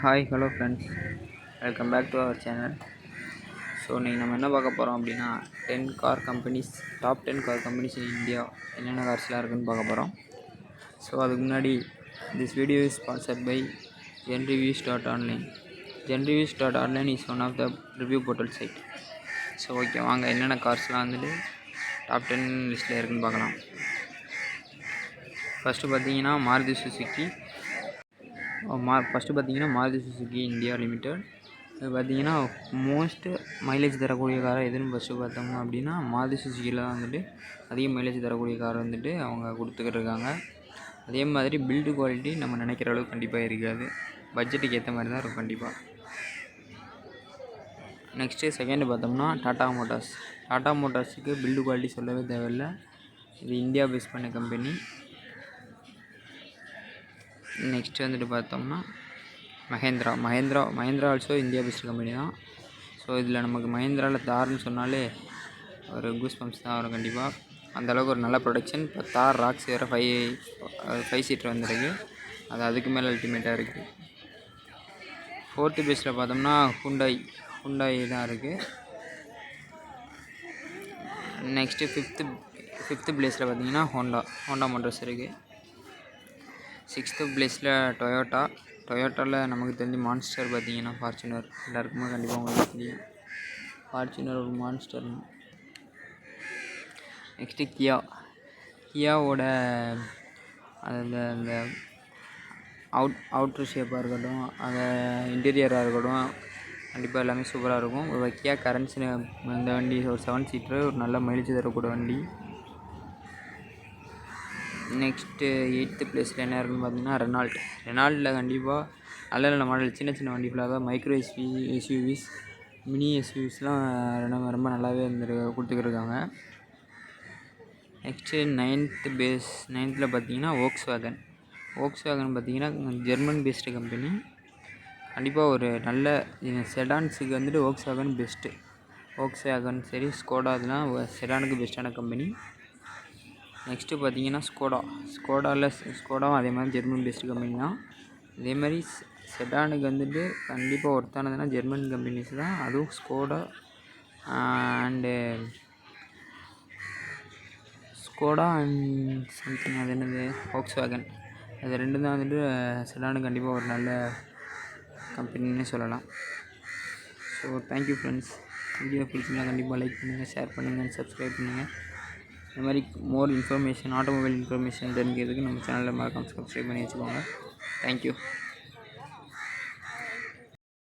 Hi hello friends, welcome back to our channel. So இன்றைக்கி நம்ம என்ன பார்க்க போகிறோம் அப்படின்னா 10 car companies, top 10 car companies in India என்னென்ன கார்ஸ்லாம் இருக்குதுன்னு பார்க்க போகிறோம். ஸோ அதுக்கு முன்னாடி this video is sponsored by genreviews.online. genreviews.online is one of the review portal site. So okay, வாங்க என்னென்ன கார்ஸ்லாம் வந்துட்டு டாப் 10 லிஸ்ட்டில் இருக்குதுன்னு பார்க்கலாம். ஃபஸ்ட்டு பார்த்தீங்கன்னா மாருதி சுசுக்கி இந்தியா லிமிடெட். இது பார்த்தீங்கன்னா மோஸ்ட் மைலேஜ் தரக்கூடிய காரை எதுன்னு ஃபஸ்ட்டு பார்த்தோம்னா அப்படின்னா மாருதி சுசுக்கியில் தான் வந்துட்டு அதிக மைலேஜ் தரக்கூடிய கார் வந்துட்டு அவங்க கொடுத்துக்கிட்டு இருக்காங்க. அதே மாதிரி பில்டு குவாலிட்டி நம்ம நினைக்கிற அளவுக்கு கண்டிப்பாக இருக்காது, பட்ஜெட்டுக்கு ஏற்ற மாதிரி தான் இருக்கும் கண்டிப்பாக. நெக்ஸ்ட்டு செகண்டு பார்த்தோம்னா டாடா மோட்டார்ஸுக்கு பில்டு குவாலிட்டி சொல்லவே தேவையில்லை. இது இந்தியா பேஸ் பண்ண கம்பெனி. நெக்ஸ்ட்டு வந்துட்டு பார்த்தோம்னா Mahindra also India based company தான். ஸோ இதில் நமக்கு மஹேந்திராவில் தார்னு சொன்னாலே ஒரு கூஸ் பம்ப்ஸ் தான் வரும் கண்டிப்பாக. அந்தளவுக்கு ஒரு நல்ல ப்ரொடக்ஷன். இப்போ தார் ராக்ஸ் வேறு 5 சீட்டர் வந்துருக்கு, அது அதுக்கு மேலே அல்டிமேட்டாக இருக்குது. ஃபோர்த்து பேஸில் பார்த்தோம்னா ஹுண்டாய் தான் இருக்குது. நெக்ஸ்ட்டு ஃபிஃப்த்து பிளேஸில் பார்த்தீங்கன்னா ஹோண்டா மோட்டார்ஸ் இருக்குது. 6th பிளேஸில் டொயோட்டாவில் நமக்கு தெரிஞ்ச மான்ஸ்டர் பார்த்தீங்கன்னா ஃபார்ச்சுனர், எல்லாருக்குமே கண்டிப்பாக உங்களுக்கு தெரியும் ஃபார்ச்சுனர் ஒரு மான்ஸ்டர்னு. நெக்ஸ்ட்டு கியாவோட அந்த அவுட்ரு ஷேப்பாக இருக்கட்டும், அந்த இன்டீரியராக இருக்கட்டும், கண்டிப்பாக எல்லாமே சூப்பராக இருக்கும். ஒரு கியா கரன்ஸ்னு இந்த வண்டி ஒரு 7 சீட்டரு, ஒரு நல்ல மைலேஜ் தரக்கூடிய வண்டி. நெக்ஸ்ட்டு 8th பிளேஸில் என்ன இருக்குதுன்னு பார்த்தீங்கன்னா ரெனால்ட்டில் கண்டிப்பாக நல்ல மாடல் சின்ன வண்டி ஃபுல்லாக தான் மைக்ரோ எஸ்யூவிஸ், மினி எஸ்யூவிஸ்லாம் ரொம்ப நல்லாவே கொடுத்துக்கிருக்காங்க. நெக்ஸ்ட்டு 9th பார்த்தீங்கன்னா வோக்ஸ்வேகன் பார்த்தீங்கன்னா ஜெர்மன் பேஸ்டு கம்பெனி. கண்டிப்பாக ஒரு நல்ல செடான்ஸுக்கு வந்துட்டு வோக்ஸ்வேகன் பெஸ்ட்டு. வோக்ஸ்வேகன் சரி, ஸ்கோடா, அதெல்லாம் செடானுக்கு பெஸ்ட்டான கம்பெனி. நெக்ஸ்ட்டு பார்த்தீங்கன்னா ஸ்கோடாவும் அதே மாதிரி ஜெர்மன் பேஸ்டு கம்பெனி தான். அதே மாதிரி செடானுக்கு வந்துட்டு கண்டிப்பாக ஒர்த்தானதுன்னா ஜெர்மன் கம்பெனிஸ் தான், அதுவும் ஸ்கோடா அண்ட் சம்திங், அது என்னது, வோக்ஸ்வேகன். அது ரெண்டும் தான் வந்துட்டு செடானுக்கு கண்டிப்பாக ஒரு நல்ல கம்பெனின்னு சொல்லலாம். So thank you friends. வீடியோ பிடிச்சிருந்தா கண்டிப்பாக லைக் பண்ணுங்கள், ஷேர் பண்ணுங்கள், சப்ஸ்கிரைப் பண்ணுங்கள். இந்த மாதிரி மோர் இன்ஃபர்மேஷன், ஆட்டோமொபைல் இன்ஃபர்மேஷன் தெரிஞ்சுக்கிறதுக்கு நம்ம சேனலில் மறக்காம சப்ஸ்கிரைப் பண்ணி வச்சுக்கோங்க. தேங்க்யூ.